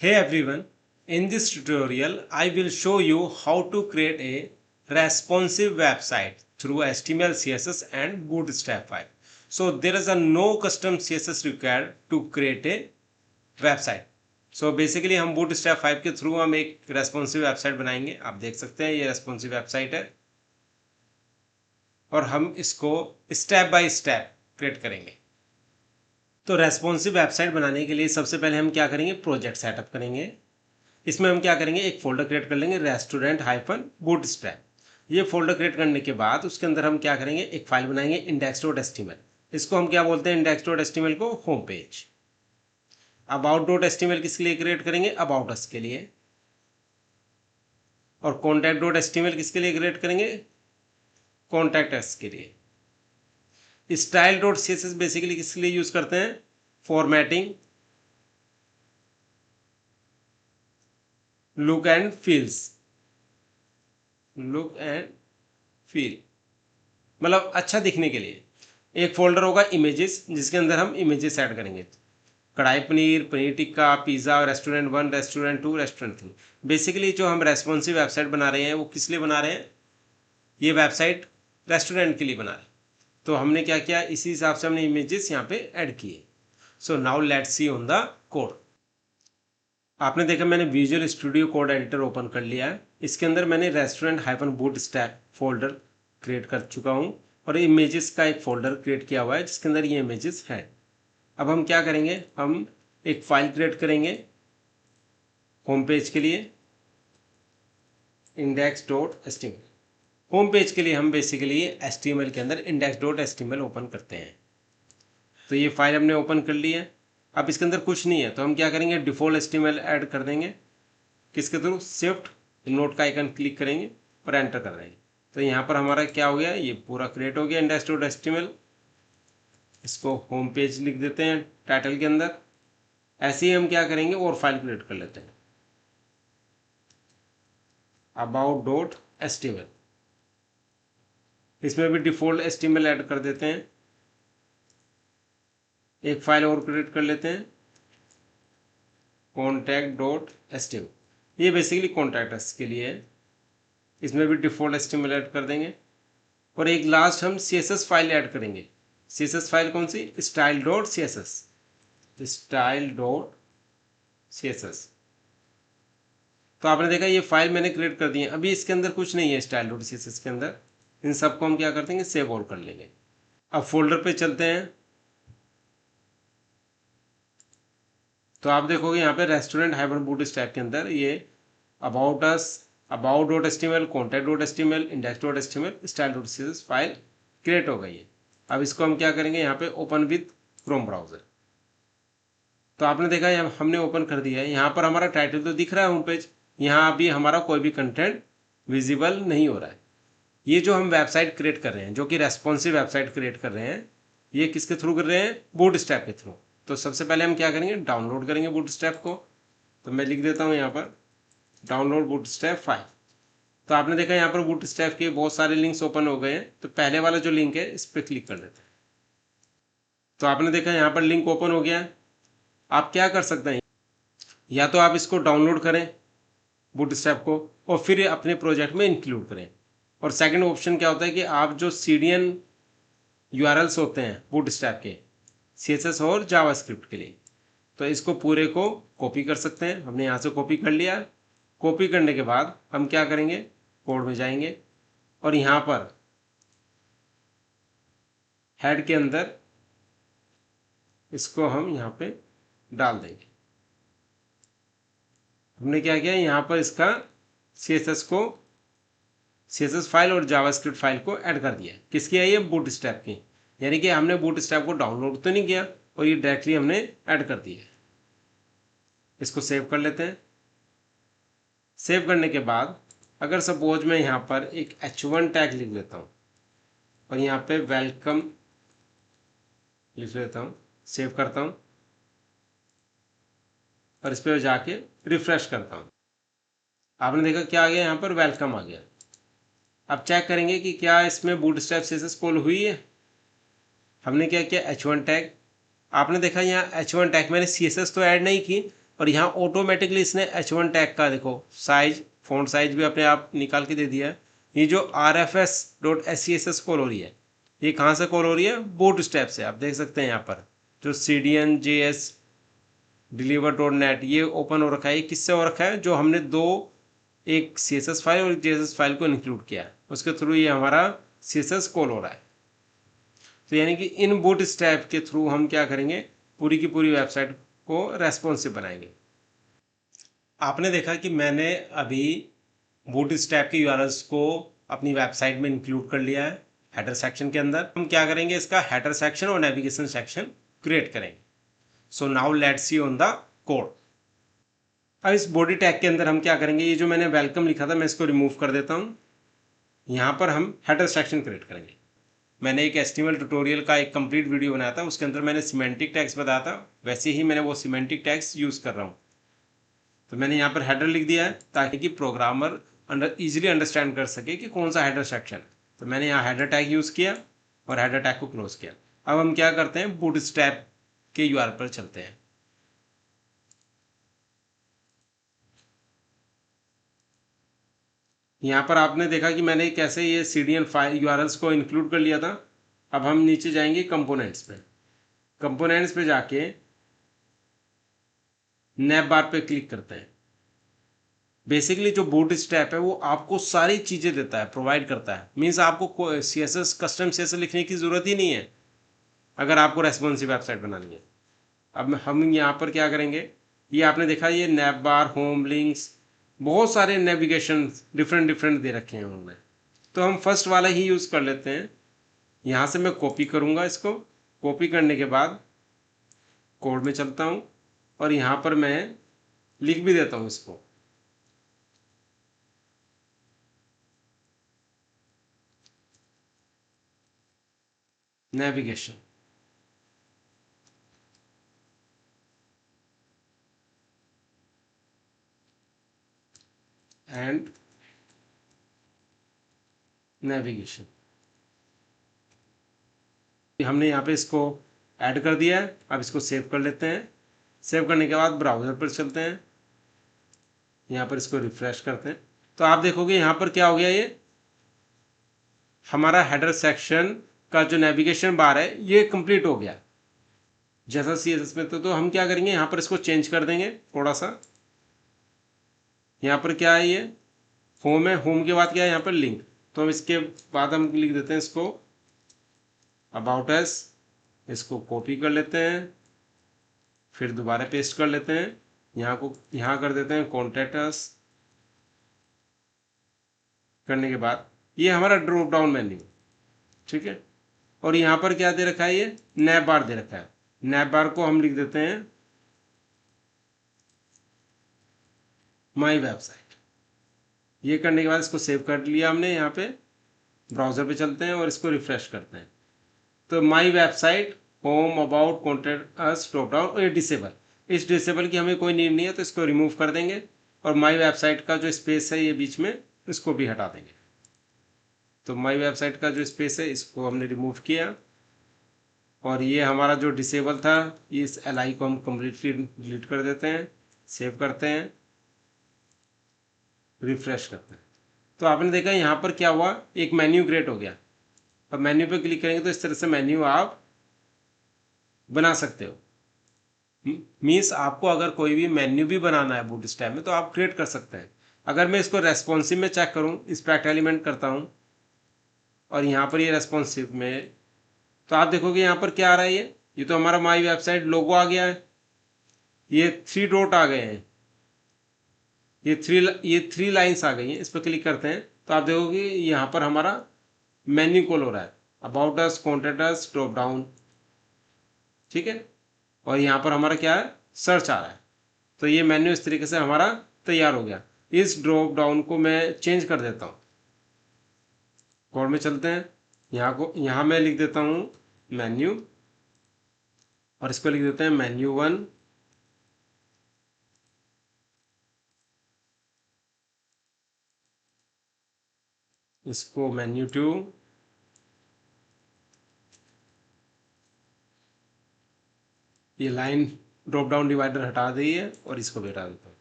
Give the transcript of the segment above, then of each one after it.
Hey everyone, in this tutorial I will show you how to create a responsive website through HTML, CSS and Bootstrap 5. So there is a no custom CSS required to create a website. So basically हम Bootstrap 5 के through हम एक responsive website बनाएंगे. आप देख सकते हैं ये responsive website है और हम इसको स्टेप बाय स्टेप क्रिएट करेंगे. तो रेस्पॉन्सिव वेबसाइट बनाने के लिए सबसे पहले हम क्या करेंगे, प्रोजेक्ट सेटअप करेंगे. इसमें हम क्या करेंगे, एक फोल्डर क्रिएट कर लेंगे रेस्टोरेंट-बूटस्ट्रैप. ये फोल्डर क्रिएट करने के बाद उसके अंदर हम क्या करेंगे, एक फाइल बनाएंगे index.html. इसको हम क्या बोलते हैं, index.html को होम पेज. about.html किसके लिए क्रिएट करेंगे, अबाउट अस के लिए. और contact.html किसके लिए क्रिएट करेंगे, कॉन्टैक्ट अस के लिए. style.css बेसिकली किसके लिए यूज करते हैं, फॉर्मेटिंग, लुक एंड फील, मतलब अच्छा दिखने के लिए. एक फोल्डर होगा इमेजेस जिसके अंदर हम इमेजेस ऐड करेंगे. कढ़ाई paneer, paneer tikka, pizza, restaurant 1, restaurant 2, restaurant 3. Basically जो हम रेस्पॉन्सिव वेबसाइट बना रहे हैं वो किस लिए बना रहे हैं, ये वेबसाइट रेस्टोरेंट के लिए बना रहे हैं. तो हमने क्या किया, इसी हिसाब से हमने इमेजेस यहाँ पे ऐड किए. So now let's see on the code. आपने देखा मैंने visual studio code editor open कर लिया है. इसके अंदर मैंने रेस्टोरेंट-बूटस्ट्रैप फोल्डर क्रिएट कर चुका हूँ और इमेजेस का एक फोल्डर क्रिएट किया हुआ है जिसके अंदर ये इमेजेस है. अब हम क्या करेंगे, हम एक फाइल क्रिएट करेंगे होम पेज के लिए, index.html. होम पेज के लिए हम बेसिकली HTML के अंदर index.html ओपन करते हैं. तो ये फाइल हमने ओपन कर ली है. अब इसके अंदर कुछ नहीं है तो हम क्या करेंगे, डिफॉल्ट HTML ऐड कर देंगे. किसके थ्रू, शिफ्ट नोट का आइकन क्लिक करेंगे और एंटर कर देंगे. तो यहाँ पर हमारा क्या हो गया, ये पूरा क्रिएट हो गया index.html. इसको होम पेज लिख देते हैं टाइटल के अंदर. ऐसे ही हम क्या करेंगे और फाइल क्रिएट कर लेते हैं about.html. इसमें भी डिफॉल्ट HTML ऐड कर देते हैं. एक फाइल और क्रिएट कर लेते हैं contact.html. ये बेसिकली कॉन्टैक्ट अस के लिए है. इसमें भी डिफॉल्ट HTML ऐड कर देंगे. और एक लास्ट हम CSS फाइल ऐड करेंगे. CSS फाइल कौन सी, style.css. तो आपने देखा ये फाइल मैंने क्रिएट कर दी है. अभी इसके अंदर कुछ नहीं है style.css के अंदर. इन सबको हम क्या कर देंगे, सेव ऑल कर लेंगे. अब फोल्डर पे चलते हैं. तो आप देखोगे यहाँ पे रेस्टोरेंट-बूटस्ट्रैप के अंदर ये about us, about.html, contact.html, index.html, style.css file create हो गई है. अब इसको हम क्या करेंगे, यहाँ पे ओपन विथ क्रोम ब्राउजर. तो आपने देखा यहाँ हमने ओपन कर दिया है. यहाँ पर हमारा टाइटल तो दिख रहा है होम पेज. यहाँ अभी हमारा कोई भी कंटेंट विजिबल नहीं हो रहा है. ये जो हम वेबसाइट क्रिएट कर रहे हैं, जो कि रेस्पॉन्सिव वेबसाइट क्रिएट कर रहे हैं, ये किसके थ्रू कर रहे हैं, बूटस्ट्रैप के थ्रू. तो सबसे पहले हम क्या करेंगे, डाउनलोड करेंगे बूटस्ट्रैप को. तो मैं लिख देता हूँ यहाँ पर डाउनलोड बूटस्ट्रैप 5. तो आपने देखा यहाँ पर बूटस्ट्रैप के बहुत सारे लिंक्स ओपन हो गए हैं. तो पहले वाला जो लिंक है इस पर क्लिक कर देते हैं. तो आपने देखा यहाँ पर लिंक ओपन हो गया है. आप क्या कर सकते हैं, या तो आप इसको डाउनलोड करें बूटस्ट्रैप को और फिर अपने प्रोजेक्ट में इंक्लूड करें. और सेकंड ऑप्शन क्या होता है कि आप जो CDN URLs होते हैं बूटस्ट्रैप के, CSS और जावास्क्रिप्ट के लिए, तो इसको पूरे को कॉपी कर सकते हैं. हमने यहाँ से कॉपी कर लिया. कॉपी करने के बाद हम क्या करेंगे, कोड में जाएंगे और यहाँ पर हेड के अंदर इसको हम यहाँ पे डाल देंगे. हमने क्या किया, यहाँ पर इसका CSS फाइल और जावास्क्रिप्ट फाइल को ऐड कर दिया. किसकी है ये, बूटस्ट्रैप की. यानी कि हमने बूटस्ट्रैप को डाउनलोड तो नहीं किया और ये डायरेक्टली हमने ऐड कर दिया. इसको सेव कर लेते हैं. सेव करने के बाद अगर सपोज मैं यहाँ पर एक H1 टैग लिख लेता हूँ और यहाँ पे वेलकम लिख लेता हूँ, सेव करता हूँ और इस पर जाके रिफ्रेश करता हूँ. आपने देखा क्या आ गया, यहाँ पर वेलकम आ गया. अब चेक करेंगे कि क्या इसमें बूटस्ट्रैप CSS कॉल हुई है. हमने क्या किया, H1 टैग. आपने देखा यहाँ H1 टैग मैंने CSS तो ऐड नहीं की, और यहाँ ऑटोमेटिकली इसने H1 टैग का देखो साइज, फॉन्ट साइज भी अपने आप निकाल के दे दिया है। ये जो rfs.scss कॉल हो रही है, ये कहाँ से कॉल हो रही है? बूट स्ट्रैप से। आप देख सकते हैं यहाँ पर जो cdn.js deliver.net ये ओपन हो रखा है। ये किससे हो रखा है? जो हमने दो, एक CSS फाइल और एक JSS फाइल को इंक्लूड किया है, उसके थ्रू ये हमारा CSS कॉल हो रहा है। तो यानी कि इन बूट स्ट्रैप के थ्रू हम क्या करेंगे? पूरी की पूरी वेबसाइट को रेस्पॉन्सिव बनाएंगे। आपने देखा कि मैंने अभी बूट स्ट्रैप के यूआरएल्स को अपनी वेबसाइट में इंक्लूड कर लिया है हेडर सेक्शन के अंदर। हम क्या करेंगे? इसका हेडर सेक्शन और नेविगेशन सेक्शन क्रिएट करेंगे। So now let's see on the code. अब इस बॉडी टैग के अंदर हम क्या करेंगे? ये जो मैंने वेलकम लिखा था मैं इसको रिमूव कर देता हूँ। यहाँ पर हम हेडर सेक्शन क्रिएट करेंगे। मैंने एक HTML ट्यूटोरियल का एक कंप्लीट वीडियो बनाया था, उसके अंदर मैंने सिमेंटिक टैग्स बताया था, वैसे ही मैंने वो सिमेंटिक टैग्स यूज़ कर रहा हूँ। तो मैंने यहाँ पर हेडर लिख दिया है ताकि कि प्रोग्रामर ईजिली अंडरस्टैंड कर सके कि कौन सा हेडर सेक्शन है। तो मैंने यहाँ हेडर टैग यूज़ किया और हेडर टैग को क्लोज किया। अब हम क्या करते हैं? बूटस्ट्रैप के URL पर चलते हैं। यहाँ पर आपने देखा कि मैंने कैसे ये CDN फाइल URLs को इंक्लूड कर लिया था। अब हम नीचे जाएंगे कंपोनेंट्स पे। कंपोनेंट्स पे जाके नैप बार पे क्लिक करते हैं। बेसिकली जो बूट स्ट्रैप है वो आपको सारी चीज़ें देता है, प्रोवाइड करता है। मीन्स आपको CSS कस्टम CSS लिखने की ज़रूरत ही नहीं है अगर आपको रेस्पॉन्सिव वेबसाइट बनानी है। अब हम यहाँ पर क्या करेंगे? ये आपने देखा ये नैप बार, होम लिंक्स, बहुत सारे नेविगेशन डिफरेंट डिफरेंट दे रखे हैं उन्होंने। तो हम फर्स्ट वाला ही यूज़ कर लेते हैं। यहाँ से मैं कॉपी करूँगा इसको। कॉपी करने के बाद कोड में चलता हूँ और यहाँ पर मैं लिख भी देता हूँ इसको। नेविगेशन एंड नेविगेशन, हमने यहाँ पे इसको ऐड कर दिया है। अब इसको सेव कर लेते हैं। सेव करने के बाद ब्राउज़र पर चलते हैं, यहाँ पर इसको रिफ्रेश करते हैं। तो आप देखोगे यहाँ पर क्या हो गया? ये हमारा हेडर सेक्शन का जो नेविगेशन बार है ये कंप्लीट हो गया जैसा CSS में। तो हम क्या करेंगे? यहाँ पर इसको चेंज कर देंगे थोड़ा सा। यहाँ पर क्या है? ये होम है, होम के बाद क्या है? यहाँ पर लिंक। तो हम इसके बाद हम लिख देते हैं इसको अबाउट अस। इसको कॉपी कर लेते हैं, फिर दोबारा पेस्ट कर लेते हैं। यहाँ कर देते हैं कॉन्टैक्ट अस। करने के बाद ये हमारा ड्रॉप डाउन मेन्यू, ठीक है। और यहाँ पर क्या दे रखा है? ये नैप बार दे रखा है। नैप बार को हम लिख देते हैं माई वेबसाइट। ये करने के बाद इसको सेव कर लिया हमने। यहाँ पे ब्राउज़र पे चलते हैं और इसको रिफ्रेश करते हैं। तो my website, home, about, contact us, drop down, और ये डिसेबल। इस डिसेबल की हमें कोई नीड नहीं है तो इसको रिमूव कर देंगे। और माई वेबसाइट का जो स्पेस है ये बीच में, इसको भी हटा देंगे। तो माई वेबसाइट का जो स्पेस है इसको हमने रिमूव किया। और ये हमारा जो डिसेबल था, इस LI को हम कम्प्लीटली डिलीट कर देते हैं। सेव करते हैं, रिफ्रेश करते हैं। तो आपने देखा यहाँ पर क्या हुआ? एक मेन्यू क्रिएट हो गया। अब मेन्यू पे क्लिक करेंगे तो इस तरह से मेन्यू आप बना सकते हो। मीन्स आपको अगर कोई भी मेन्यू भी बनाना है बूटस्ट्रैप में तो आप क्रिएट कर सकते हैं। अगर मैं इसको रेस्पॉन्सिव में चेक करूँ, इंस्पेक्ट एलिमेंट करता हूँ और यहाँ पर ये रेस्पॉन्सिव में, तो आप देखोगे यहाँ पर क्या आ रहा है? ये तो हमारा माई वेबसाइट लोगो आ गया है। ये 3 डॉट आ गए हैं, ये थ्री लाइन्स आ गई हैं। इस पर क्लिक करते हैं तो आप देखोगे यहाँ पर हमारा मेन्यू कॉल हो रहा है, about us, contact us, drop down, ठीक है। और यहाँ पर हमारा क्या है? सर्च आ रहा है। तो ये मेन्यू इस तरीके से हमारा तैयार हो गया। इस ड्रॉप डाउन को मैं चेंज कर देता हूँ। कोड में चलते हैं, यहाँ मैं लिख देता हूँ मेन्यू और इसको लिख देते हैं मेन्यू 1। इसको मेन्यू 2, ये लाइन ड्रॉप डाउन डिवाइडर हटा दिए और इसको भी हटा देता हूँ।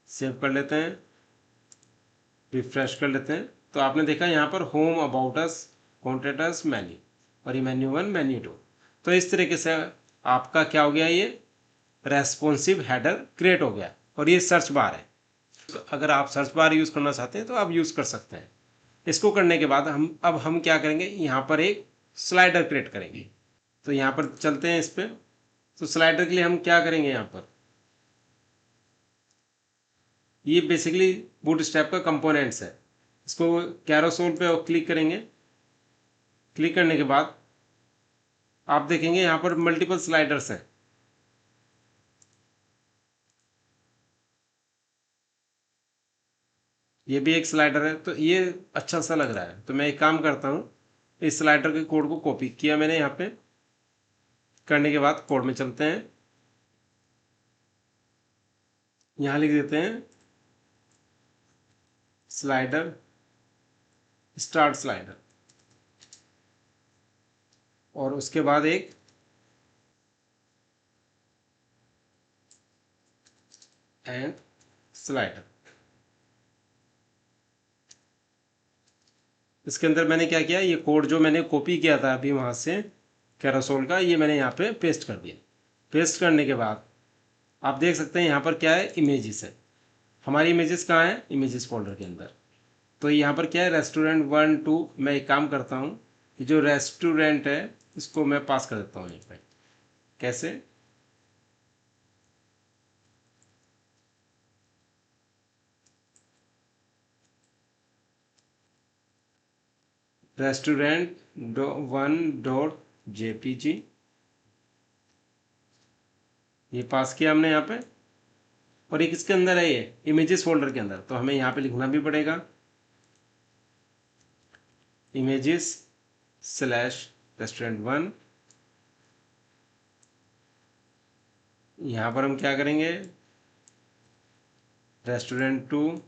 सेव कर लेते हैं, रिफ्रेश कर लेते हैं। तो आपने देखा यहाँ पर home, about us, contact us, menu, और ये मेन्यू 1, मेन्यू 2। तो इस तरीके से आपका क्या हो गया, ये रेस्पॉन्सिव हेडर क्रिएट हो गया। और ये सर्च बार है, तो अगर आप सर्च बार यूज़ करना चाहते हैं तो आप यूज़ कर सकते हैं। इसको करने के बाद हम क्या करेंगे, यहाँ पर एक स्लाइडर क्रिएट करेंगे। तो यहाँ पर चलते हैं इस पर। तो स्लाइडर के लिए हम क्या करेंगे, यहाँ पर ये बेसिकली बूटस्ट्रैप का कंपोनेंट्स है। इसको कैरोसोल पे क्लिक करेंगे। क्लिक करने के बाद आप देखेंगे यहाँ पर मल्टीपल स्लाइडर्स हैं। ये भी एक स्लाइडर है, तो ये अच्छा सा लग रहा है। तो मैं एक काम करता हूँ, इस स्लाइडर के कोड को कॉपी किया मैंने यहाँ पे। करने के बाद कोड में चलते हैं, यहाँ लिख देते हैं स्लाइडर, स्टार्ट स्लाइडर, और उसके बाद एक एंड स्लाइडर। इसके अंदर मैंने क्या किया, ये कोड जो मैंने कॉपी किया था अभी वहाँ से कैरोसोल का, ये मैंने यहाँ पे पेस्ट कर दिया। पेस्ट करने के बाद आप देख सकते हैं यहाँ पर क्या है, इमेजेस है। हमारी इमेजेस कहाँ है, इमेजेस फोल्डर के अंदर। तो यहाँ पर क्या है, रेस्टोरेंट 1 2। मैं एक काम करता हूँ, ये जो रेस्टोरेंट है इसको मैं पास कर देता हूँ यहाँ पे। कैसे, रेस्टोरेंट 1.jpg, ये पास किया हमने यहाँ पे। और एक इसके अंदर है, ये इमेजेस फोल्डर के अंदर, तो हमें यहाँ पे लिखना भी पड़ेगा इमेजेस स्लैश रेस्टोरेंट 1। यहाँ पर हम क्या करेंगे, रेस्टोरेंट 2,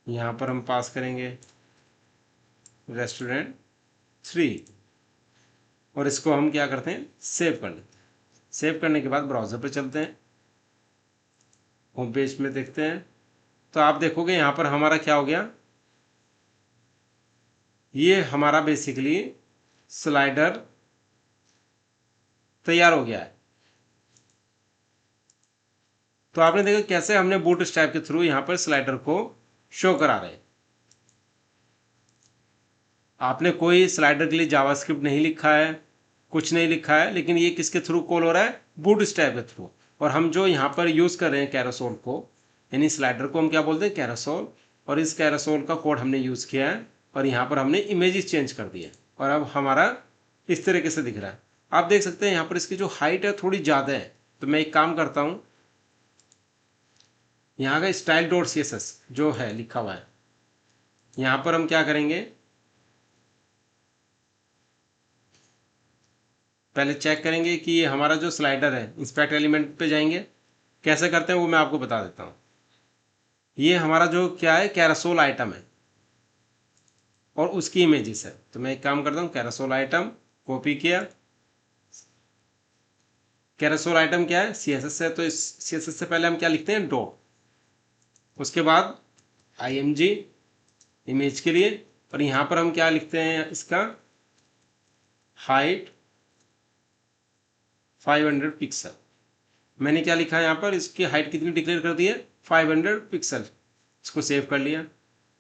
यहाँ पर हम पास करेंगे रेस्टोरेंट 3, और इसको हम क्या करते हैं, सेव कर लेते हैं। सेव करने के बाद ब्राउज़र पे चलते हैं, होम पेज में देखते हैं। तो आप देखोगे यहाँ पर हमारा क्या हो गया, ये हमारा बेसिकली स्लाइडर तैयार हो गया है। तो आपने देखा कैसे हमने बूटस्ट्रैप के थ्रू यहाँ पर स्लाइडर को शो करा रहे हैं। आपने कोई स्लाइडर के लिए जावास्क्रिप्ट नहीं लिखा है, कुछ नहीं लिखा है, लेकिन ये किसके थ्रू कॉल हो रहा है, बूटस्ट्रैप के थ्रू। और हम जो यहाँ पर यूज़ कर रहे हैं कैरोसोल को, यानी स्लाइडर को हम क्या बोलते हैं, कैरोसोल। और इस कैरोसोल का कोड हमने यूज़ किया है, और यहाँ पर हमने इमेजेस चेंज कर दिए, और अब हमारा इस तरीके से दिख रहा है। आप देख सकते हैं यहाँ पर इसकी जो हाइट है थोड़ी ज़्यादा है। तो मैं एक काम करता हूँ, यहाँ का स्टाइल डॉट CSS जो है लिखा हुआ है, यहाँ पर हम क्या करेंगे, पहले चेक करेंगे कि ये हमारा जो स्लाइडर है, इंस्पेक्ट एलिमेंट पे जाएंगे। कैसे करते हैं वो मैं आपको बता देता हूँ। ये हमारा जो क्या है, कैरोसोल आइटम है, और उसकी इमेजेस है। तो मैं एक काम करता हूँ, कैरोसोल आइटम कॉपी किया। कैरोसोल आइटम क्या है, CSS है, तो इस CSS से पहले हम क्या लिखते हैं, डॉट, उसके बाद img इमेज के लिए, और यहाँ पर हम क्या लिखते हैं, इसका हाइट 500 पिक्सल। मैंने क्या लिखा है यहाँ पर, इसकी हाइट कितनी डिक्लेयर कर दी है, 500 पिक्सल। इसको सेव कर लिया।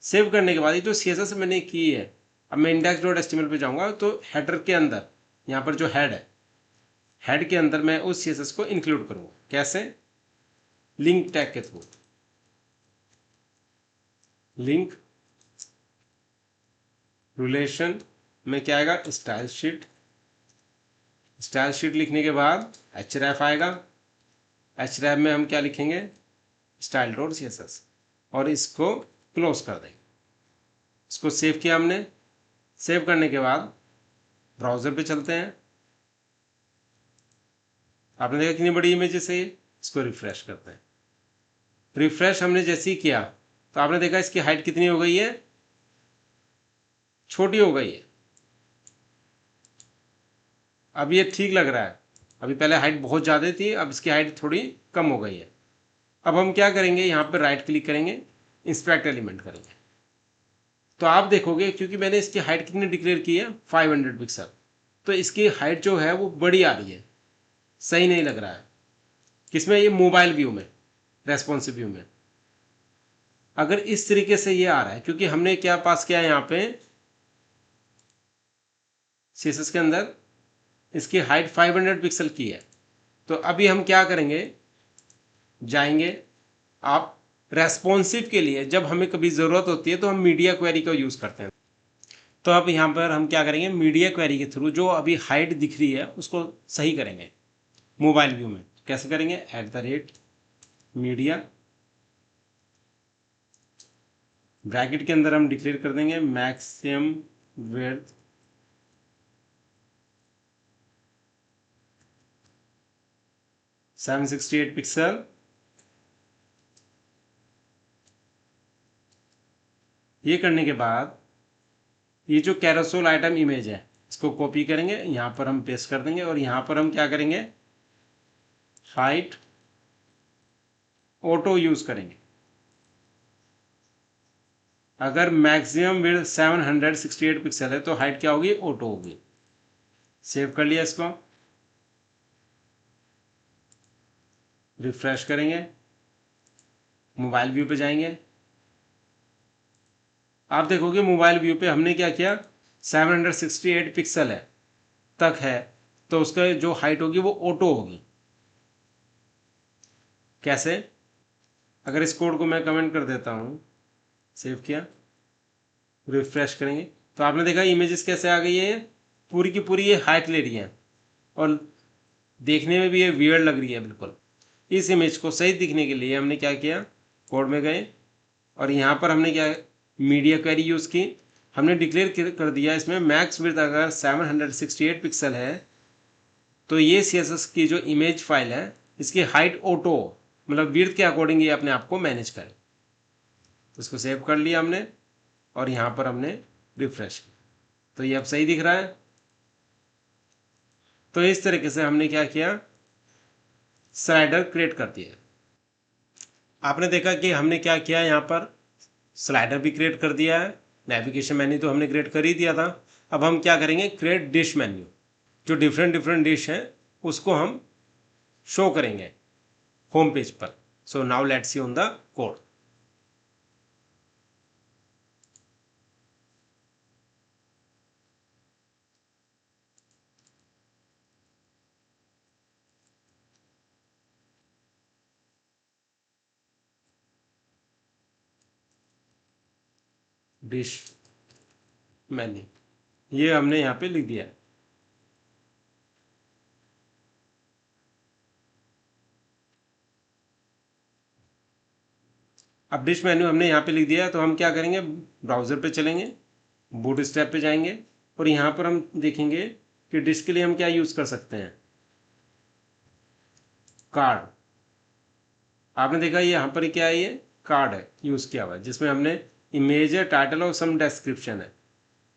सेव करने के बाद ये जो CSS मैंने की है, अब मैं index.html पे जाऊँगा, तो हेडर के अंदर यहाँ पर जो हेड है, हेड के अंदर मैं उस CSS को इंक्लूड करूँगा। कैसे, लिंक टैग के थ्रू। लिंक रिलेशन में क्या आएगा, स्टाइल शीट। स्टाइल शीट लिखने के बाद href आएगा। href में हम क्या लिखेंगे, स्टाइल डॉट CSS, और इसको क्लोज कर देंगे। इसको सेव किया हमने। सेव करने के बाद ब्राउज़र पे चलते हैं। आपने देखा कितनी बड़ी इमेजेस है ये। इसको रिफ्रेश करते हैं। रिफ्रेश हमने जैसे ही किया तो आपने देखा इसकी हाइट कितनी हो गई है, छोटी हो गई है। अब ये ठीक लग रहा है। अभी पहले हाइट बहुत ज़्यादा थी, अब इसकी हाइट थोड़ी कम हो गई है। अब हम क्या करेंगे, यहाँ पर राइट क्लिक करेंगे, इंस्पेक्ट एलिमेंट करेंगे, तो आप देखोगे क्योंकि मैंने इसकी हाइट कितनी डिक्लेयर की है 500 पिक्सल, तो इसकी हाइट जो है वो बड़ी आ रही है, सही नहीं लग रहा है। किसमें, ये मोबाइल व्यू में, रेस्पॉन्सिव व्यू में। अगर इस तरीके से ये आ रहा है, क्योंकि हमने क्या पास किया है यहाँ पे सीएसएस के अंदर, इसकी हाइट 500 पिक्सल की है। तो अभी हम क्या करेंगे, जाएंगे, आप रेस्पॉन्सिव के लिए जब हमें कभी ज़रूरत होती है तो हम मीडिया क्वेरी का यूज़ करते हैं। तो अब यहाँ पर हम क्या करेंगे, मीडिया क्वेरी के थ्रू जो अभी हाइट दिख रही है उसको सही करेंगे मोबाइल व्यू में। कैसे करेंगे, @मीडिया, ब्रैकेट के अंदर हम डिक्लेयर कर देंगे मैक्सिमम विड्थ 768 पिक्सल। ये करने के बाद ये जो कैरोसेल आइटम इमेज है इसको कॉपी करेंगे, यहाँ पर हम पेस्ट कर देंगे, और यहाँ पर हम क्या करेंगे, हाइट ऑटो यूज़ करेंगे। अगर मैक्सिमम विड्थ 768 पिक्सल है तो हाइट क्या होगी, ऑटो होगी। सेव कर लिया इसको, रिफ्रेश करेंगे, मोबाइल व्यू पे जाएंगे। आप देखोगे मोबाइल व्यू पे हमने क्या किया, 768 पिक्सल है तक है, तो उसका जो हाइट होगी वो ऑटो होगी। कैसे, अगर इस कोड को मैं कमेंट कर देता हूँ, सेव किया, रिफ्रेश करेंगे, तो आपने देखा इमेजेस कैसे आ गई है, पूरी की पूरी ये हाइट ले रही है और देखने में भी ये वियर्ड लग रही है बिल्कुल। इस इमेज को सही दिखने के लिए हमने क्या किया, कोड में गए और यहाँ पर हमने क्या, मीडिया क्वेरी यूज़ की। हमने डिक्लेयर कर दिया इसमें मैक्स विड्थ अगर 768 पिक्सल है तो ये CSS की जो इमेज फाइल है इसकी हाइट ऑटो, मतलब विड्थ के अकॉर्डिंग ये अपने आप को मैनेज करे। तो इसको सेव कर लिया हमने और यहाँ पर हमने रिफ्रेश किया, तो ये अब सही दिख रहा है। तो इस तरीके से हमने क्या किया, स्लाइडर क्रिएट कर दिया। आपने देखा कि हमने क्या किया, यहाँ पर स्लाइडर भी क्रिएट कर दिया है, नेविगेशन मेन्यू तो हमने क्रिएट कर ही दिया था। अब हम क्या करेंगे, क्रिएट डिश मेन्यू, जो डिफरेंट डिफरेंट डिश हैं उसको हम शो करेंगे होम पेज पर। So now let's see on the code. Dish menu, ये हमने यहाँ पे लिख दिया है। अब डिश मेन्यू हमने यहाँ पे लिख दिया है, तो हम क्या करेंगे, ब्राउज़र पे चलेंगे, बूट स्ट्रैप पे जाएंगे और यहाँ पर हम देखेंगे कि डिश के लिए हम क्या यूज़ कर सकते हैं, कार्ड। आपने देखा ये यहाँ पर क्या है, ये कार्ड है यूज़ किया हुआ है, जिसमें हमने इमेज है, टाइटल और सम डिस्क्रिप्शन है।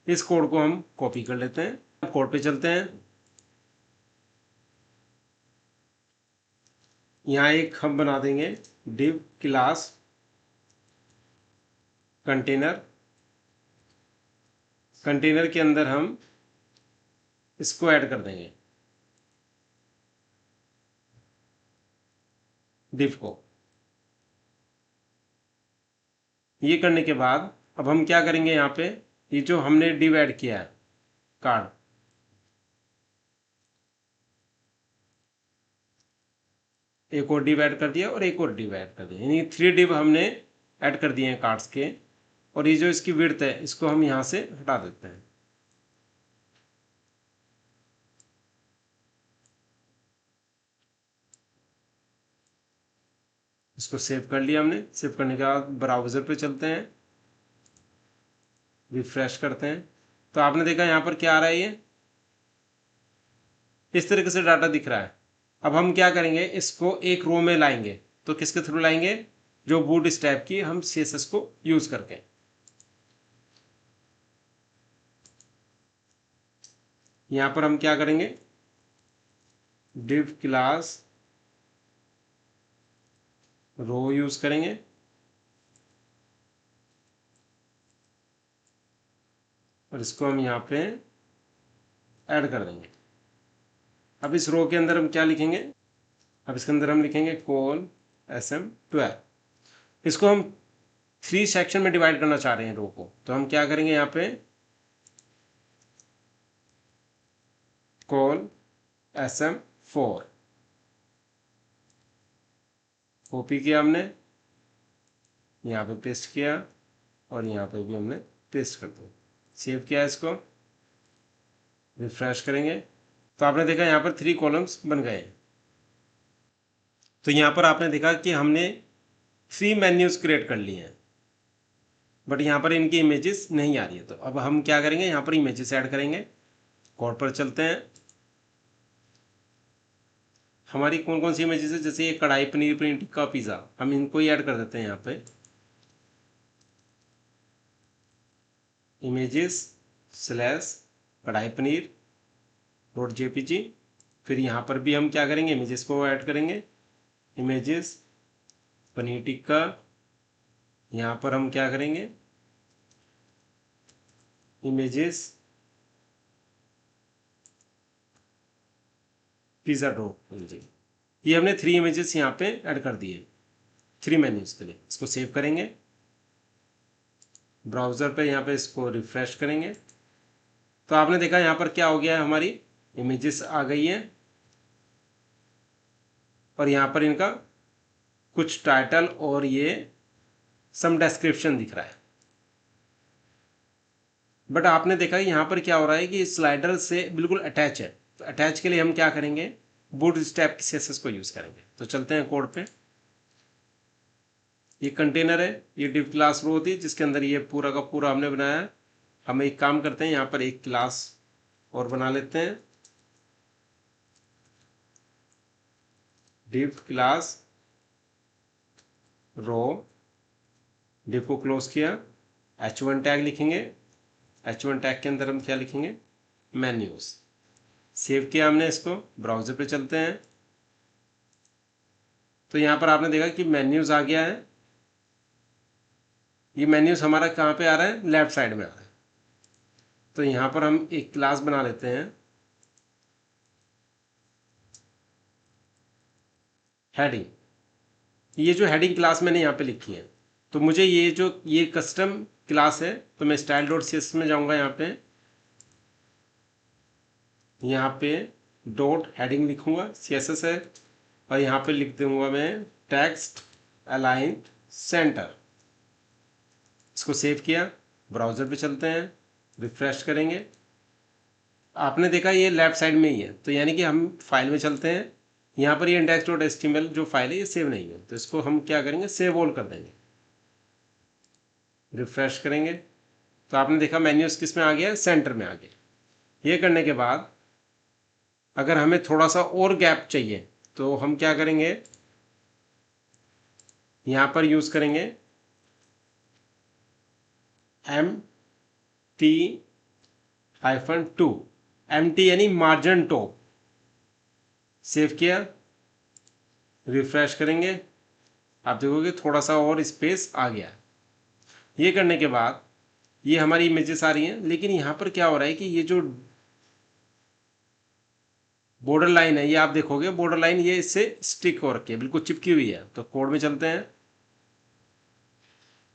इस कोड को हम कॉपी कर लेते हैं, कोड पे चलते हैं। यहाँ एक हम बना देंगे डिव क्लास कंटेनर, कंटेनर के अंदर हम इसको ऐड कर देंगे, डिव को। ये करने के बाद अब हम क्या करेंगे, यहाँ पे ये जो हमने डिव ऐड किया है कार्ड, एक और डिव ऐड कर दिया और एक और डिव ऐड कर दिया, यानी 3 डिव हमने ऐड कर दिए हैं कार्ड्स के। और ये जो इसकी विड्थ है इसको हम यहाँ से हटा देते हैं। इसको सेव कर लिया हमने। सेव करने के बाद ब्राउज़र पे चलते हैं, रिफ्रेश करते हैं, तो आपने देखा यहाँ पर क्या आ रहा है, ये इस तरीके से डाटा दिख रहा है। अब हम क्या करेंगे, इसको एक रो में लाएंगे, तो किसके थ्रू लाएंगे, जो बूट स्ट्रैप की हम CSS को यूज़ करके। यहाँ पर हम क्या करेंगे, div क्लास रो यूज करेंगे और इसको हम यहाँ पे ऐड कर देंगे। अब इस रो के अंदर हम क्या लिखेंगे, अब इसके अंदर हम लिखेंगे कोल SM12। इसको हम 3 सेक्शन में डिवाइड करना चाह रहे हैं रो को, तो हम क्या करेंगे, यहाँ पे कोल SM4 कॉपी किया हमने, यहाँ पे पेस्ट किया और यहाँ पे भी हमने पेस्ट कर दिया, सेव किया, इसको रिफ्रेश करेंगे तो आपने देखा यहाँ पर 3 कॉलम्स बन गए। तो यहाँ पर आपने देखा कि हमने 3 मेन्यूज क्रिएट कर लिए हैं, बट यहाँ पर इनकी इमेजेस नहीं आ रही है। तो अब हम क्या करेंगे, यहाँ पर इमेजेस ऐड करेंगे। कोड पर चलते हैं, हमारी कौन कौन सी इमेजेस है, जैसे ये कढ़ाई पनीर पनीर टिक्का पिज़्ज़ा, हम इनको ही ऐड कर देते हैं यहाँ पे इमेजेस स्लैश कढ़ाई पनीर .jpg। फिर यहाँ पर भी हम क्या करेंगे, इमेजेस को ऐड करेंगे, इमेजेस पनीर टिक्का। यहाँ पर हम क्या करेंगे, इमेजेस पिज़्ज़ा डो। ये हमने 3 इमेजेस यहाँ पे ऐड कर दिए 3 मेन्यूज के लिए। इसको सेव करेंगे, ब्राउज़र पे यहाँ पे इसको रिफ्रेश करेंगे तो आपने देखा यहाँ पर क्या हो गया है, हमारी इमेजेस आ गई है और यहाँ पर इनका कुछ टाइटल और ये सम डिस्क्रिप्शन दिख रहा है। बट आपने देखा यहाँ पर क्या हो रहा है कि स्लाइडर से बिल्कुल अटैच है। तो अटैच के लिए हम क्या करेंगे, बूटस्ट्रैप की CSS को यूज़ करेंगे। तो चलते हैं कोड पे, ये कंटेनर है, ये डिव क्लास रो होती है जिसके अंदर ये पूरा का पूरा हमने बनाया है। हम एक काम करते हैं, यहाँ पर एक क्लास और बना लेते हैं, डिव क्लास रो। डिव को क्लोज किया, H1 टैग लिखेंगे, H1 टैग के अंदर हम क्या लिखेंगे, मेन्यूज। सेव किया हमने इसको, ब्राउज़र पे चलते हैं तो यहाँ पर आपने देखा कि मेन्यूज आ गया है। ये मेन्यूज हमारा कहाँ पे आ रहा है, लेफ्ट साइड में आ रहा है। तो यहाँ पर हम एक क्लास बना लेते हैं, हेडिंग। ये जो हेडिंग क्लास मैंने यहाँ पे लिखी है, तो मुझे ये कस्टम क्लास है, तो मैं style.css में जाऊँगा, यहाँ पे डॉट हेडिंग लिखूँगा, CSS है, और यहाँ पे लिख दूँगा मैं टेक्स्ट अलाइन सेंटर। इसको सेव किया, ब्राउज़र पे चलते हैं, रिफ्रेश करेंगे। आपने देखा ये लेफ्ट साइड में ही है, तो यानी कि हम फाइल में चलते हैं, यहाँ पर ये index.html जो फाइल है ये सेव नहीं है, तो इसको हम क्या करेंगे, सेव ऑल कर देंगे, रिफ्रेश करेंगे तो आपने देखा मेन्यूज किस में आ गया, सेंटर में आ गया। ये करने के बाद अगर हमें थोड़ा सा और गैप चाहिए तो हम क्या करेंगे, यहाँ पर यूज़ करेंगे MT-2, MT यानी मार्जिन टॉप। सेव किया, रिफ्रेश करेंगे, आप देखोगे थोड़ा सा और स्पेस आ गया। ये करने के बाद ये हमारी इमेजेस आ रही हैं, लेकिन यहाँ पर क्या हो रहा है कि ये जो बॉर्डर लाइन है, ये आप देखोगे बॉर्डर लाइन ये इससे स्टिक हो रखी है, बिल्कुल चिपकी हुई है। तो कोड में चलते हैं,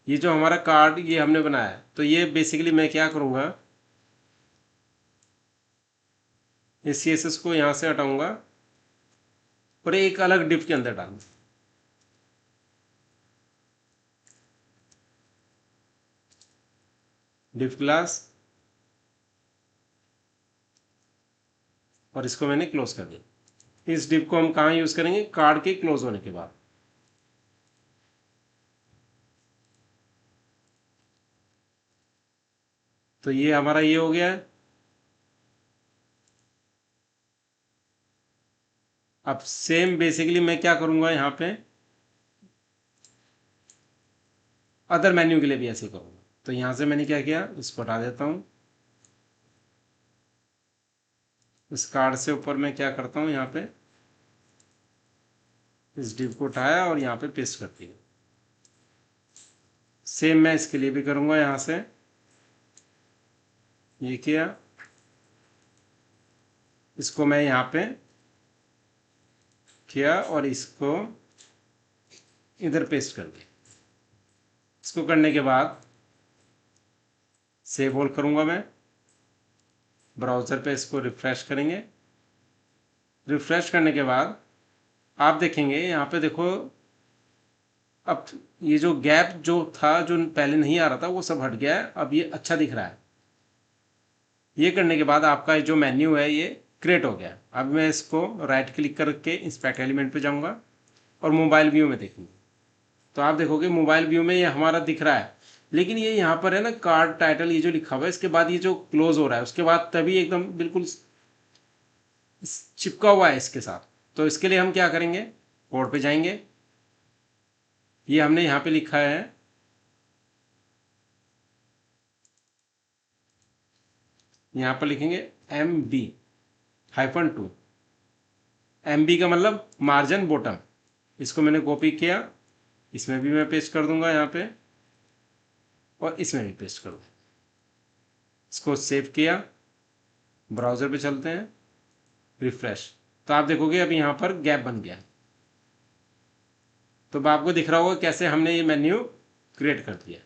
ये जो हमारा कार्ड ये हमने बनाया है, तो ये बेसिकली मैं क्या करूँगा, इस CSS को यहाँ से हटाऊंगा और एक अलग डिव के अंदर डालूंगा। डिव क्लास, और इसको मैंने क्लोज कर दिया। इस डिव को हम कहाँ यूज़ करेंगे, कार्ड के क्लोज होने के बाद। तो ये हमारा ये हो गया है। अब सेम बेसिकली मैं क्या करूँगा, यहाँ पे अदर मेन्यू के लिए भी ऐसे करूँगा। तो यहाँ से मैंने क्या किया, इसको हटा देता हूँ, इस कार्ड से ऊपर मैं क्या करता हूँ, यहाँ पे इस डिव को उठाया और यहाँ पे पेस्ट कर दिया। सेम मैं इसके लिए भी करूँगा, यहाँ से ये किया, इसको मैं यहाँ पे किया और इसको इधर पेस्ट कर दिया। इसको करने के बाद सेव ऑल करूँगा मैं, ब्राउज़र पे इसको रिफ़्रेश करेंगे। रिफ़्रेश करने के बाद आप देखेंगे यहाँ पे देखो, अब ये जो गैप जो था, जो पहले नहीं आ रहा था, वो सब हट गया है, अब ये अच्छा दिख रहा है। ये करने के बाद आपका जो मेन्यू है ये क्रिएट हो गया। अब मैं इसको राइट क्लिक करके इंस्पेक्ट एलिमेंट पे जाऊँगा और मोबाइल व्यू में देखूँगा, तो आप देखोगे मोबाइल व्यू में ये हमारा दिख रहा है। लेकिन ये यहाँ पर है ना, कार्ड टाइटल ये जो लिखा हुआ है, इसके बाद ये जो क्लोज हो रहा है, उसके बाद तभी एकदम बिल्कुल चिपका हुआ है इसके साथ। तो इसके लिए हम क्या करेंगे, कोड पे जाएंगे, ये हमने यहाँ पे लिखा है यहाँ पर लिखेंगे MB-2। MB का मतलब मार्जिन बॉटम। इसको मैंने कॉपी किया, इसमें भी मैं पेस्ट कर दूंगा यहाँ पे, और इसमें भी पेस्ट कर दूंगा। इसको सेव किया, ब्राउज़र पे चलते हैं, रिफ्रेश, तो आप देखोगे अभी यहाँ पर गैप बन गया। तो अब आपको दिख रहा होगा कैसे हमने ये मेन्यू क्रिएट कर दिया।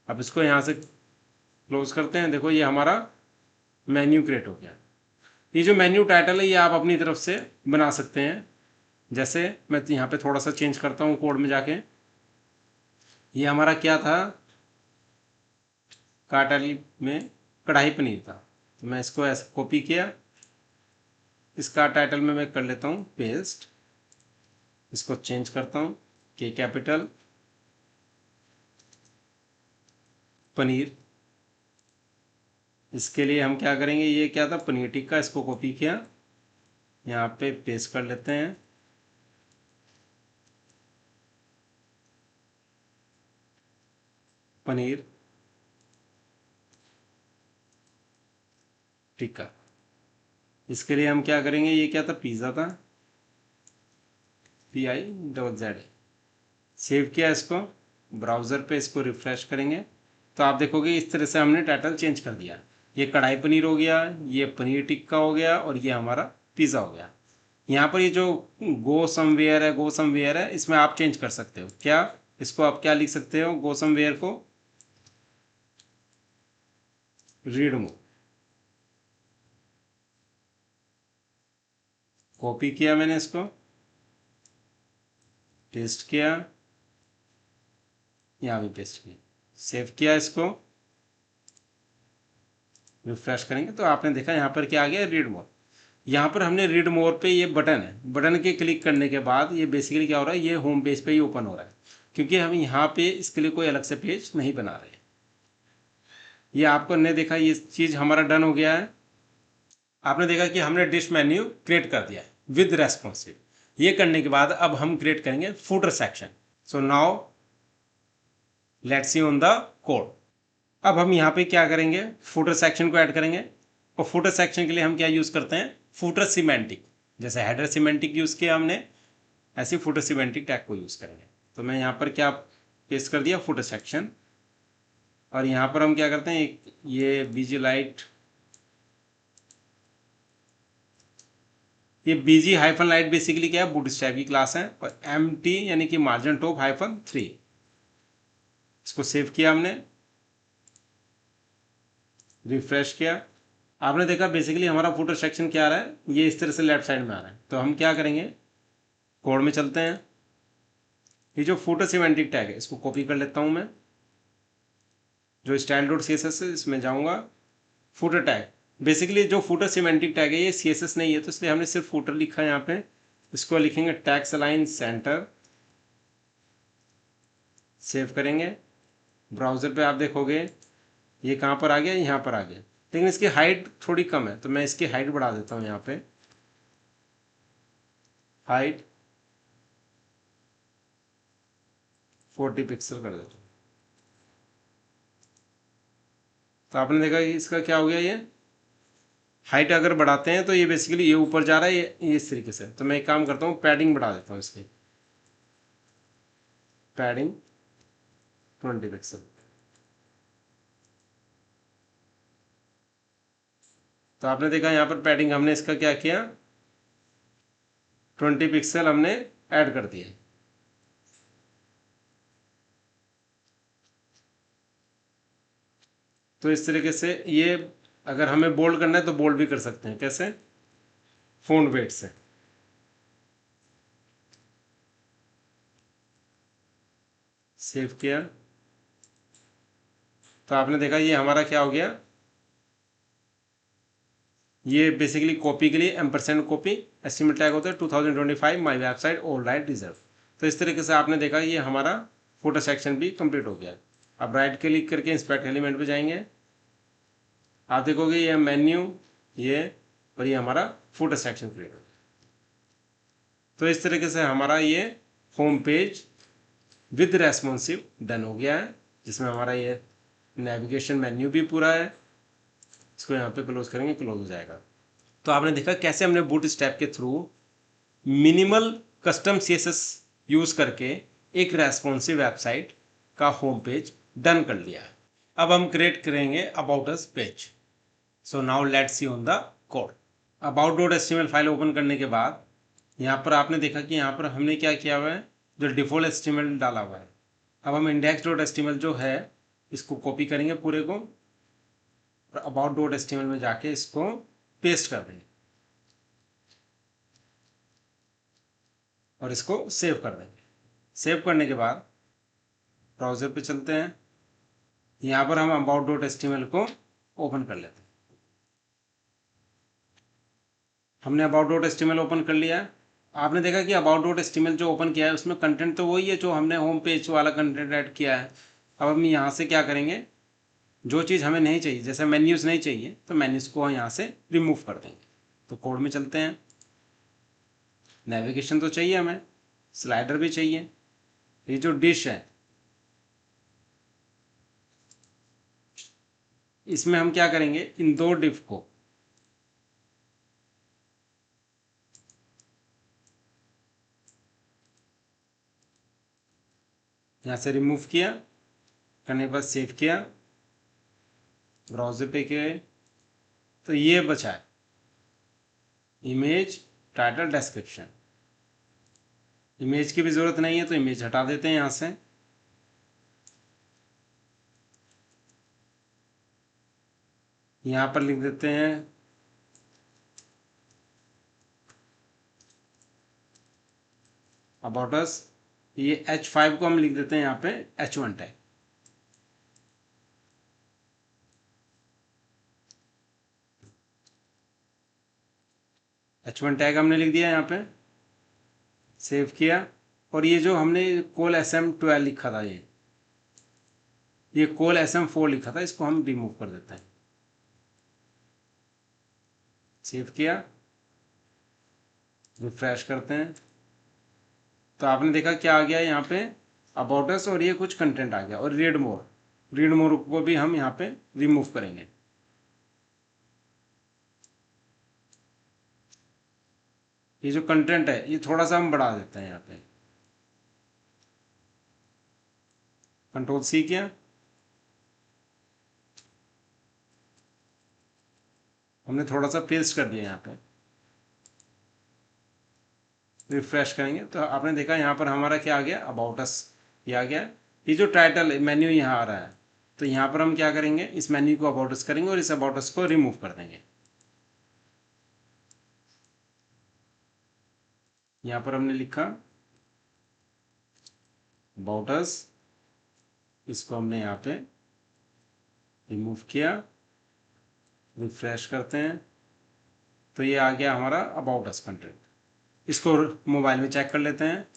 अब इसको यहाँ से क्लोज करते हैं। देखो ये हमारा मेन्यू क्रिएट हो गया। ये जो मेन्यू टाइटल है ये आप अपनी तरफ से बना सकते हैं। जैसे मैं यहाँ पे थोड़ा सा चेंज करता हूँ कोड में जाके। ये हमारा क्या था, टाइटल में कढ़ाई पनीर था, तो मैं इसको ऐसे कॉपी किया, इसका टाइटल में मैं कर लेता हूँ पेस्ट, इसको चेंज करता हूँ के कैपिटल पनीर। इसके लिए हम क्या करेंगे, ये क्या था पनीर टिक्का, इसको कॉपी किया, यहाँ पे पेस्ट कर लेते हैं, पनीर टिक्का। इसके लिए हम क्या करेंगे, ये क्या था पिज़्ज़ा था, PIZZA। सेव किया इसको, ब्राउज़र पे इसको रिफ़्रेश करेंगे, तो आप देखोगे इस तरह से हमने टाइटल चेंज कर दिया। ये कढ़ाई पनीर हो गया, ये पनीर टिक्का हो गया, और ये हमारा पिज़्ज़ा हो गया। यहाँ पर ये जो गो समवेयर है, इसमें आप चेंज कर सकते हो। क्या, इसको आप क्या लिख सकते हो, गो समवेयर को रीड मोर। कॉपी किया मैंने, इसको पेस्ट किया, यहाँ भी पेस्ट किया, सेव किया, इसको रिफ्रेश करेंगे तो आपने देखा यहाँ पर क्या आ गया, रीड मोर। यहाँ पर हमने रीड मोर पे, ये बटन है, बटन के क्लिक करने के बाद ये बेसिकली क्या हो रहा है, ये होम पेज पे ही ओपन हो रहा है, क्योंकि हम यहाँ पे इसके लिए कोई अलग से पेज नहीं बना रहे। ये आपको ने देखा, ये चीज़ हमारा डन हो गया है। आपने देखा कि हमने डिश मेन्यू क्रिएट कर दिया है विद रेस्पॉन्सिव। ये करने के बाद अब हम क्रिएट करेंगे footer section. So now let's see on the code. अब हम यहाँ पे क्या करेंगे, फूटर सेक्शन को ऐड करेंगे, और फूटर सेक्शन के लिए हम क्या यूज़ करते हैं, फूटर सिमेंटिक। जैसे हेडर सिमेंटिक यूज़ किया हमने, ऐसे फूटर सिमेंटिक टैग को यूज़ करेंगे। तो मैं यहाँ पर क्या पेस्ट कर दिया, फूटर सेक्शन, और यहाँ पर हम क्या करते हैं, एक ये बीजी लाइट, ये बीजी हाइफन लाइट बेसिकली क्या है, बूटस्ट्रैप की क्लास है, और MT यानी कि मार्जिन टॉप -3। इसको सेव किया हमने, रिफ्रेश किया, आपने देखा बेसिकली हमारा फुटर सेक्शन क्या आ रहा है, ये इस तरह से लेफ्ट साइड में आ रहा है। तो हम क्या करेंगे, कोड में चलते हैं, ये जो फुटर सिमेंटिक टैग है इसको कॉपी कर लेता हूं मैं, जो style.css है इसमें जाऊंगा, फुटर टैग। बेसिकली जो फुटर सिमेंटिक टैग है ये CSS नहीं है, तो इसलिए हमने सिर्फ फुटर लिखा है यहाँ पे। इसको लिखेंगे टैक्स अलाइन सेंटर, सेव करेंगे, ब्राउजर पे आप देखोगे ये कहाँ पर आ गया, यहाँ पर आ गया, लेकिन इसकी हाइट थोड़ी कम है, तो मैं इसकी हाइट बढ़ा देता हूँ, यहाँ पे हाइट 40 पिक्सल कर देता हूँ। तो आपने देखा कि इसका क्या हो गया, ये हाइट अगर बढ़ाते हैं तो ये बेसिकली ये ऊपर जा रहा है, ये इस तरीके से। तो मैं एक काम करता हूँ, पैडिंग बढ़ा देता हूँ इसकी, पैडिंग 20 पिक्सल। तो आपने देखा यहाँ पर पैडिंग हमने इसका क्या किया, 20 पिक्सल हमने ऐड कर दिया। तो इस तरीके से ये अगर हमें बोल्ड करना है तो बोल्ड भी कर सकते हैं। कैसे? फ़ॉन्ट वेट से। सेव किया तो आपने देखा ये हमारा क्या हो गया, ये बेसिकली कॉपी के लिए एम्परसेंड कॉपी एस्टिमेट टैग होता है 2025 my website all right reserve. तो इस तरीके से आपने देखा ये हमारा फोटो सेक्शन भी कंप्लीट हो गया। अब राइट क्लिक करके इंस्पेक्ट एलिमेंट पे जाएंगे, आप देखोगे ये मेन्यू, ये और ये हमारा फोटो सेक्शन क्रिएट हो गया। तो इस तरीके से हमारा ये home page with responsive done हो गया है, जिसमें हमारा ये नेविगेशन मेन्यू भी पूरा है। इसको यहाँ पे क्लोज करेंगे, क्लोज हो जाएगा। तो आपने देखा कैसे हमने बूट स्टैप के through minimal custom CSS use करके एक रेस्पॉन्सिव वेबसाइट का होम पेज डन कर लिया है। अब हम क्रिएट करेंगे about us page. So now let's see on the code. about.html file open करने के बाद यहाँ पर आपने देखा कि यहाँ पर हमने क्या किया हुआ है, जो डिफॉल्ट HTML डाला हुआ है। अब हम index.html जो है इसको कॉपी करेंगे पूरे को, और about.html में जाके इसको पेस्ट कर देंगे और इसको सेव कर देंगे। सेव करने के बाद ब्राउजर पे चलते हैं, यहाँ पर हम about.html को ओपन कर लेते हैं। हमने about.html ओपन कर लिया है। आपने देखा कि about.html जो ओपन किया है उसमें कंटेंट तो वही है जो हमने होम पेज वाला कंटेंट ऐड किया है। अब हम यहाँ से क्या करेंगे, जो चीज़ हमें नहीं चाहिए, जैसे मेन्यूज़ नहीं चाहिए तो मेन्यूज़ को यहाँ से रिमूव कर देंगे। तो कोड में चलते हैं, नेविगेशन तो चाहिए हमें, स्लाइडर भी चाहिए, ये जो डिश है इसमें हम क्या करेंगे, इन दो डिफ को यहाँ से रिमूव किया, करने के बाद सेव किया, ब्राउजर पे गए तो ये बचा है इमेज टाइटल डिस्क्रिप्शन। इमेज की भी ज़रूरत नहीं है तो इमेज हटा देते हैं यहाँ से। यहाँ पर लिख देते हैं अबाउट अस, ये H5 को हम लिख देते हैं यहाँ पे H1 टैग। H1 टैग हमने लिख दिया यहाँ पे, सेव किया। और ये जो हमने कोल SM12 लिखा था, ये कोल SM4 लिखा था, इसको हम रिमूव कर देते हैं। सेव किया, रिफ्रेश करते हैं तो आपने देखा क्या आ गया यहाँ पे, अबाउट अस और ये कुछ कंटेंट आ गया। और रीड मोर को भी हम यहाँ पे रिमूव करेंगे। ये जो कंटेंट है ये थोड़ा सा हम बढ़ा देते हैं यहाँ पे, Ctrl+C किया, हमने थोड़ा सा पेस्ट कर दिया यहाँ पे। रिफ्रेश करेंगे तो आपने देखा यहाँ पर हमारा क्या आ गया, अबाउट अस ये आ गया। ये जो टाइटल मेन्यू यहाँ आ रहा है, तो यहाँ पर हम क्या करेंगे, इस मेन्यू को अबाउट अस करेंगे और इस अबाउट अस को रिमूव कर देंगे। यहाँ पर हमने लिखा अबाउट अस, इसको हमने यहाँ पे रिमूव किया, रिफ्रेश करते हैं तो ये आ गया हमारा अबाउट अस कंटेंट। इसको मोबाइल में चेक कर लेते हैं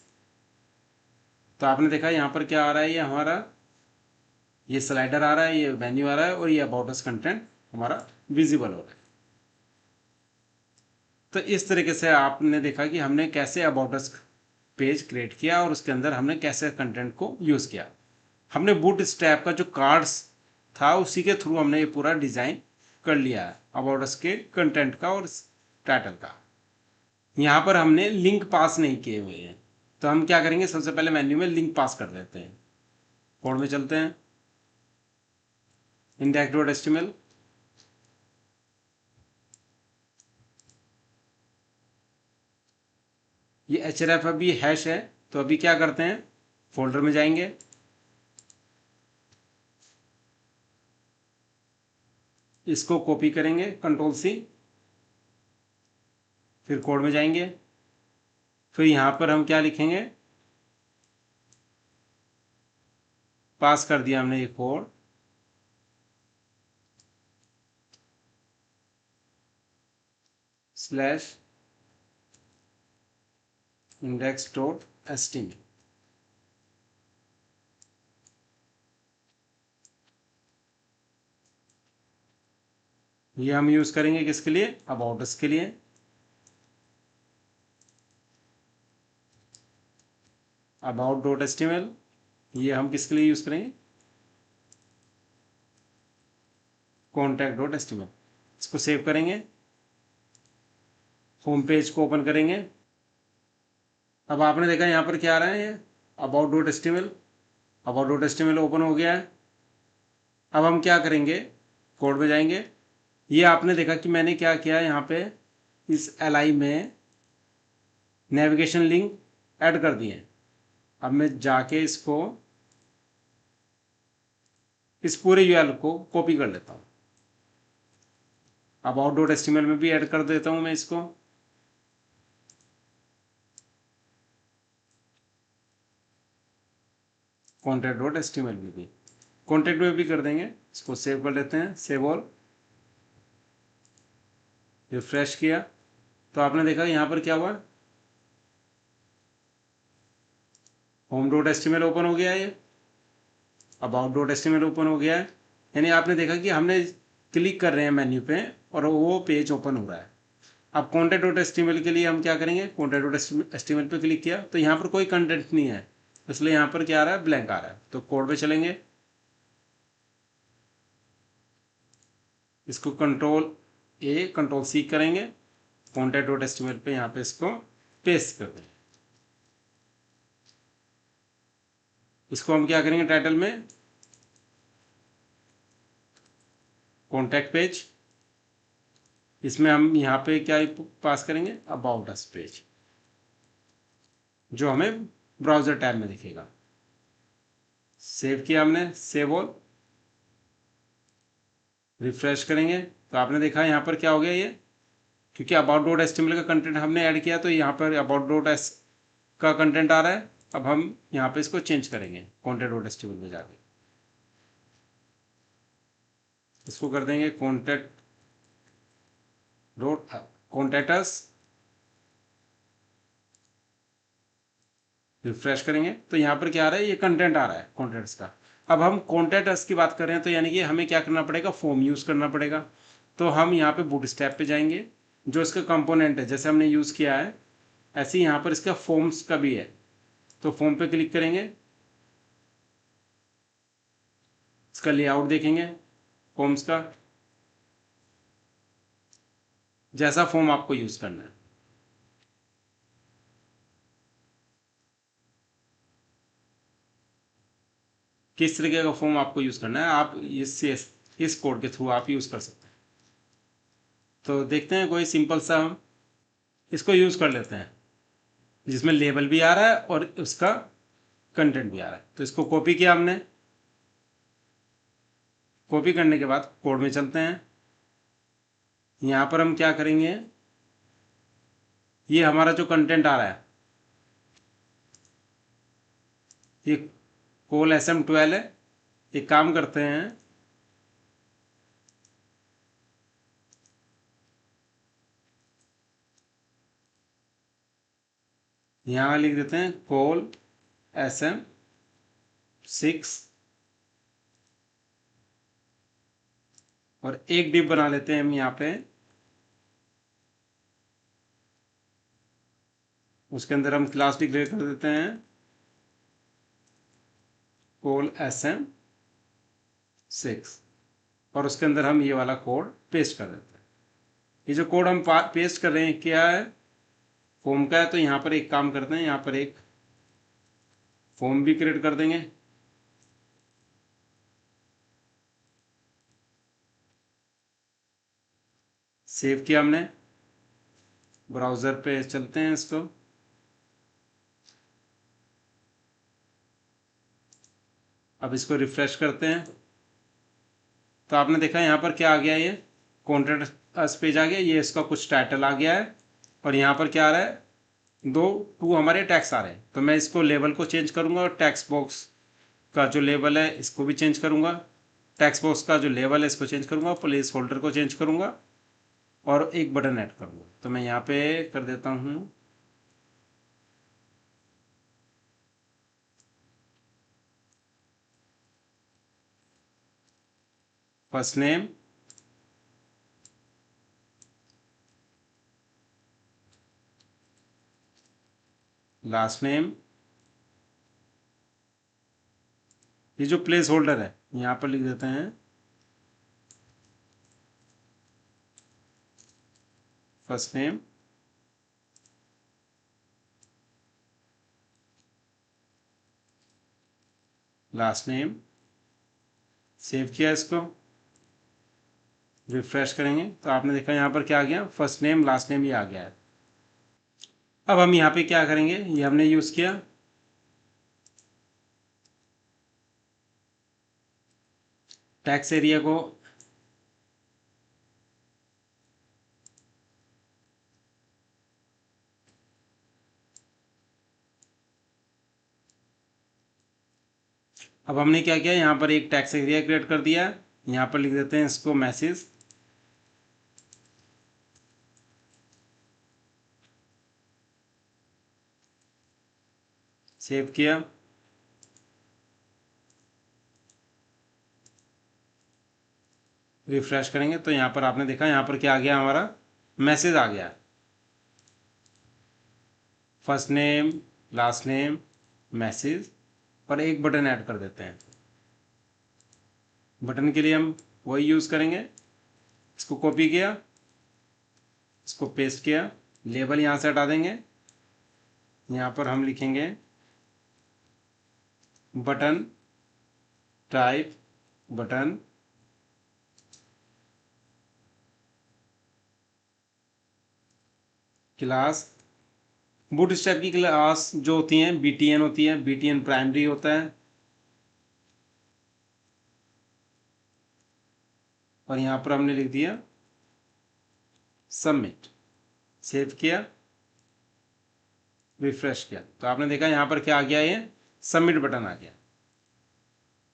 तो आपने देखा यहाँ पर क्या आ रहा है, ये हमारा ये स्लाइडर आ रहा है, ये मेन्यू आ रहा है और ये अबाउट अस कंटेंट हमारा विजिबल हो रहा है। तो इस तरीके से आपने देखा कि हमने कैसे अबाउट अस पेज क्रिएट किया और उसके अंदर हमने कैसे कंटेंट को यूज़ किया। हमने बूटस्ट्रैप का जो कार्ड्स था उसी के थ्रू हमने ये पूरा डिज़ाइन कर लिया है अबाउट अस के कंटेंट का और टाइटल का। यहाँ पर हमने लिंक पास नहीं किए हुए हैं, तो हम क्या करेंगे, सबसे पहले मेन्यू में लिंक पास कर देते हैं। कोड में चलते हैं, index.html, ये href अभी हैश है, तो अभी क्या करते हैं, फोल्डर में जाएंगे, इसको कॉपी करेंगे Ctrl+C, फिर कोड में जाएंगे, फिर यहाँ पर हम क्या लिखेंगे, पास कर दिया हमने ये कोड, /index.html, ये हम यूज करेंगे किसके लिए, अबाउट अस के लिए। about.html, ये हम किसके लिए यूज करेंगे, contact.html। इसको सेव करेंगे, होम पेज को ओपन करेंगे। अब आपने देखा यहाँ पर क्या आ रहा है, ये about.html, about.html ओपन हो गया है। अब हम क्या करेंगे, कोड में जाएंगे, ये आपने देखा कि मैंने क्या किया यहाँ पे, इस li में नेविगेशन लिंक ऐड कर दिए। अब मैं जाके इसको, इस पूरे यूआरएल को कॉपी कर लेता हूँ, about.html में भी ऐड कर देता हूँ मैं इसको, contact.html में भी, कॉन्टैक्ट में भी कर देंगे। इसको सेव कर लेते हैं, सेव ऑल, रिफ्रेश किया तो आपने देखा यहाँ पर क्या हुआ, home.html ओपन हो गया है, ये about.html ओपन हो गया है। यानी आपने देखा कि हमने क्लिक कर रहे हैं मेन्यू पे और वो पेज ओपन हो रहा है। अब contact.html के लिए हम क्या करेंगे, contact.html पे क्लिक किया तो यहाँ पर कोई कंटेंट नहीं है, इसलिए यहाँ पर क्या आ रहा है, ब्लैंक आ रहा है। तो कोड पे चलेंगे, इसको Ctrl+C करेंगे, contact.html पे यहाँ पे इसको पेस्ट कर देंगे। इसको हम क्या करेंगे, टाइटल में कॉन्टैक्ट पेज, इसमें हम यहाँ पे क्या पास करेंगे, अबाउट अस पेज, जो हमें ब्राउजर टैब में दिखेगा। सेव किया हमने, सेव ऑल, रिफ्रेश करेंगे तो आपने देखा यहाँ पर क्या हो गया, ये क्योंकि about.html का कंटेंट हमने ऐड किया तो यहाँ पर about.s का कंटेंट आ रहा है। अब हम यहाँ पे इसको चेंज करेंगे, contact.html में जाके इसको कर देंगे contact.us, रिफ्रेश करेंगे तो यहाँ पर क्या आ रहा है, ये कंटेंट आ रहा है कॉन्टेक्ट्स का। अब हम कॉन्टेक्ट अस की बात कर रहे हैं तो यानी कि हमें क्या करना पड़ेगा, फॉर्म यूज़ करना पड़ेगा। तो हम यहाँ पे बूटस्ट्रैप पे जाएंगे, जो इसका कंपोनेंट है जैसे हमने यूज़ किया है ऐसे ही यहाँ पर इसका फॉर्म्स का भी है, तो फॉर्म पे क्लिक करेंगे, इसका लेआउट देखेंगे फॉर्म्स का, जैसा फॉर्म आपको यूज़ करना है। किस तरीके का फॉर्म आपको यूज़ करना है, आप इस कोड के थ्रू आप यूज़ कर सकते हैं। तो देखते हैं कोई सिंपल सा हम इसको यूज़ कर लेते हैं, जिसमें लेबल भी आ रहा है और उसका कंटेंट भी आ रहा है। तो इसको कॉपी किया हमने, कॉपी करने के बाद कोड में चलते हैं, यहाँ पर हम क्या करेंगे, ये हमारा जो कंटेंट आ रहा है ये कोल SM12 है। एक काम करते हैं, यहाँ लिख देते हैं कोल SM6 और एक डिव बना लेते हैं हम यहाँ पे, उसके अंदर हम क्लास डिक्लेयर कर देते हैं कोल SM6। और उसके अंदर हम ये वाला कोड पेस्ट कर देते हैं। ये जो कोड हम पेस्ट कर रहे हैं क्या है, फॉर्म का है। तो यहाँ पर एक काम करते हैं, यहाँ पर एक फॉर्म भी क्रिएट कर देंगे। सेव किया हमने, ब्राउज़र पे चलते हैं इसको। अब इसको रिफ्रेश करते हैं तो आपने देखा यहाँ पर क्या आ गया, ये कॉन्टैक्ट अस पेज आ गया, ये इसका कुछ टाइटल आ गया है और यहाँ पर क्या आ रहा है, टू हमारे टैक्स आ रहे हैं। तो मैं इसको लेवल को चेंज करूँगा और टैक्स बॉक्स का जो लेवल है इसको भी चेंज करूँगा। टैक्स बॉक्स का जो लेवल है इसको चेंज करूँगा, प्लेस होल्डर को चेंज करूँगा और एक बटन ऐड करूँगा। तो मैं यहाँ पे कर देता हूँ फर्स्ट नेम, लास्ट नेम। ये जो प्लेस होल्डर है यहाँ पर लिख देते हैं first name, last name. Save किया इसको, रिफ्रेश करेंगे तो आपने देखा यहाँ पर क्या आ गया, फर्स्ट नेम लास्ट नेम ये आ गया है। अब हम यहाँ पे क्या करेंगे, ये हमने यूज़ किया, टैक्स एरिया को अब हमने क्या किया, यहाँ पर एक टैक्स एरिया क्रिएट कर दिया है। यहाँ पर लिख देते हैं इसको मैसेज। सेव किया, रिफ्रेश करेंगे तो यहाँ पर आपने देखा, यहाँ पर क्या आ गया, हमारा मैसेज आ गया, first name last name message. और एक बटन ऐड कर देते हैं। बटन के लिए हम वही यूज़ करेंगे, इसको कॉपी किया, इसको पेस्ट किया, लेबल यहाँ से हटा देंगे। यहाँ पर हम लिखेंगे button type, button class. Bootstrap की क्लास जो होती हैं BTN होती है, BTN प्राइमरी होता है। और यहाँ पर हमने लिख दिया सबमिट। सेव किया, रिफ्रेश किया तो आपने देखा यहाँ पर क्या आ गया, ये सबमिट बटन आ गया,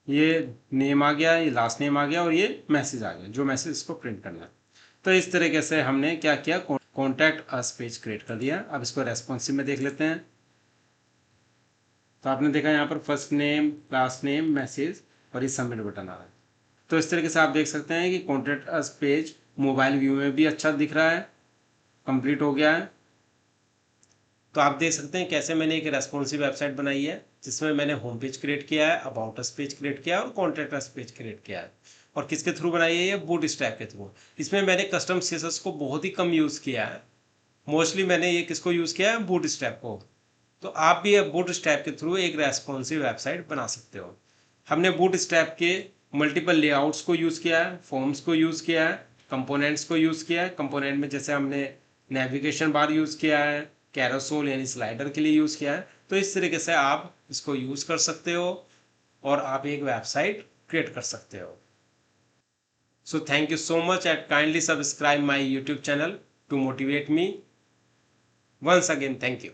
ये नेम आ गया, ये लास्ट नेम आ गया और ये मैसेज आ गया, जो मैसेज इसको प्रिंट करना है। तो इस तरीके से हमने क्या किया, कॉन्टैक्ट अस पेज क्रिएट कर दिया। अब इसको रेस्पॉन्सिव में देख लेते हैं। तो आपने देखा यहाँ पर first name last name message और ये सबमिट बटन आ रहा है। तो इस तरीके से आप देख सकते हैं कि contact us page mobile view में भी अच्छा दिख रहा है, कंप्लीट हो गया है। तो आप देख सकते हैं कैसे मैंने एक रेस्पॉन्सिव वेबसाइट बनाई है, जिसमें मैंने होम पेज क्रिएट किया है, अबाउट अस पेज क्रिएट किया है और कॉन्टैक्ट अस पेज क्रिएट किया है। और किसके थ्रू बनाई है, ये बूटस्ट्रैप के थ्रू। इसमें मैंने कस्टम सीएसएस को बहुत ही कम यूज़ किया है, मोस्टली मैंने ये किसको यूज़ किया है, बूटस्ट्रैप को। तो आप भी बूटस्ट्रैप के थ्रू एक रेस्पॉन्सिव वेबसाइट बना सकते हो। हमने बूटस्ट्रैप के मल्टीपल लेआउट्स को यूज़ किया है, फॉर्म्स को यूज़ किया है, कंपोनेंट्स को यूज़ किया है। कंपोनेंट में जैसे हमने नेविगेशन बार यूज़ किया है, कैरोसोल यानी स्लाइडर के लिए यूज़ किया है। तो इस तरीके से आप इसको यूज़ कर सकते हो और आप एक वेबसाइट क्रिएट कर सकते हो। So thank you so much and kindly subscribe my YouTube channel to motivate me. Once again, thank you.